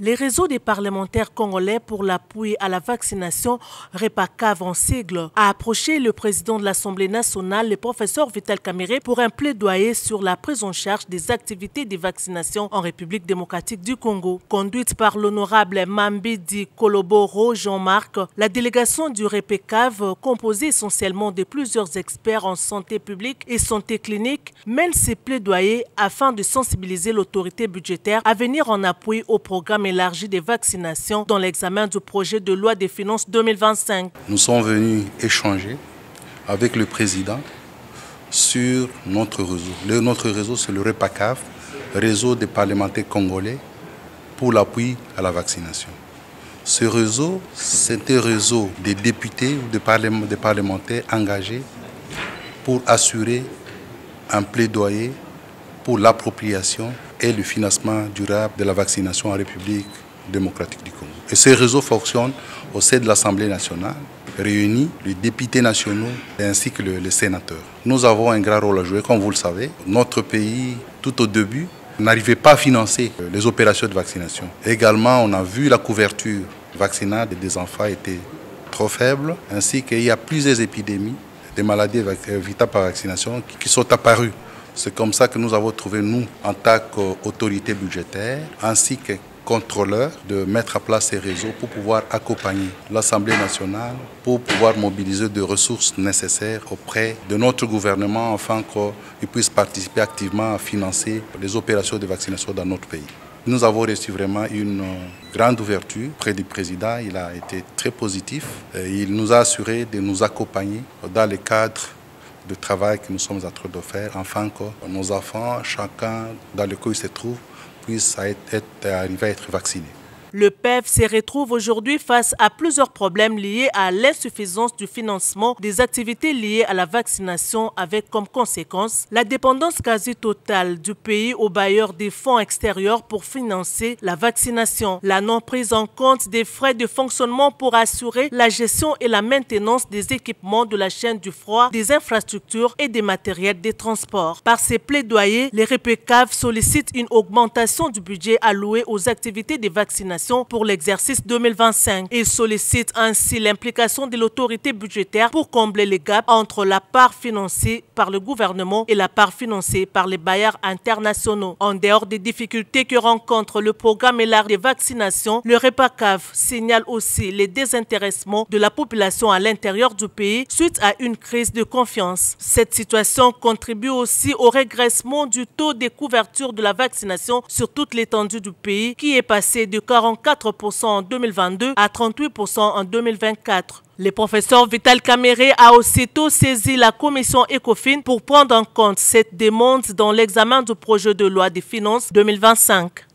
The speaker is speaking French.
Les réseaux des parlementaires congolais pour l'appui à la vaccination, REPACAV en sigle, a approché le président de l'Assemblée nationale, le professeur Vital Kamerhe, pour un plaidoyer sur la prise en charge des activités de vaccination en République démocratique du Congo. Conduite par l'honorable Mambidi Koloboro Jean-Marc, la délégation du REPACAV, composée essentiellement de plusieurs experts en santé publique et santé clinique, mène ses plaidoyers afin de sensibiliser l'autorité budgétaire à venir en appui au programme élargi des vaccinations dans l'examen du projet de loi des finances 2025. Nous sommes venus échanger avec le président sur notre réseau. Notre réseau, c'est le REPACAV, réseau des parlementaires congolais pour l'appui à la vaccination. Ce réseau, c'est un réseau des députés ou des parlementaires engagés pour assurer un plaidoyer pour l'appropriation et le financement durable de la vaccination en République démocratique du Congo. Et ce réseau fonctionne au sein de l'Assemblée nationale, réunit les députés nationaux ainsi que les sénateurs. Nous avons un grand rôle à jouer, comme vous le savez. Notre pays, tout au début, n'arrivait pas à financer les opérations de vaccination. Également, on a vu la couverture vaccinale des enfants était trop faible, ainsi qu'il y a plusieurs épidémies, des maladies évitables par vaccination qui sont apparues. C'est comme ça que nous avons trouvé, nous, en tant qu'autorité budgétaire, ainsi que contrôleurs, de mettre en place ces réseaux pour pouvoir accompagner l'Assemblée nationale, pour pouvoir mobiliser des ressources nécessaires auprès de notre gouvernement, afin qu'il puisse participer activement à financer les opérations de vaccination dans notre pays. Nous avons reçu vraiment une grande ouverture auprès du président. Il a été très positif. Il nous a assuré de nous accompagner dans le cadre de travail que nous sommes en train de faire, afin que nos enfants, chacun dans le cas où il se trouve, puisse arriver à être vaccinés. Le PEV se retrouve aujourd'hui face à plusieurs problèmes liés à l'insuffisance du financement des activités liées à la vaccination, avec comme conséquence la dépendance quasi totale du pays aux bailleurs des fonds extérieurs pour financer la vaccination, la non prise en compte des frais de fonctionnement pour assurer la gestion et la maintenance des équipements de la chaîne du froid, des infrastructures et des matériels de transport. Par ces plaidoyers, les REPACAV sollicitent une augmentation du budget alloué aux activités de vaccination pour l'exercice 2025 et sollicite ainsi l'implication de l'autorité budgétaire pour combler les gaps entre la part financée par le gouvernement et la part financée par les bailleurs internationaux. En dehors des difficultés que rencontre le programme élargi de vaccination, le REPACAV signale aussi les désintéressements de la population à l'intérieur du pays suite à une crise de confiance. Cette situation contribue aussi au régressement du taux de couverture de la vaccination sur toute l'étendue du pays, qui est passé de 44% en 2022 à 38% en 2024. Le professeur Vital Kamerhe a aussitôt saisi la commission ECOFIN pour prendre en compte cette demande dans l'examen du projet de loi des finances 2025.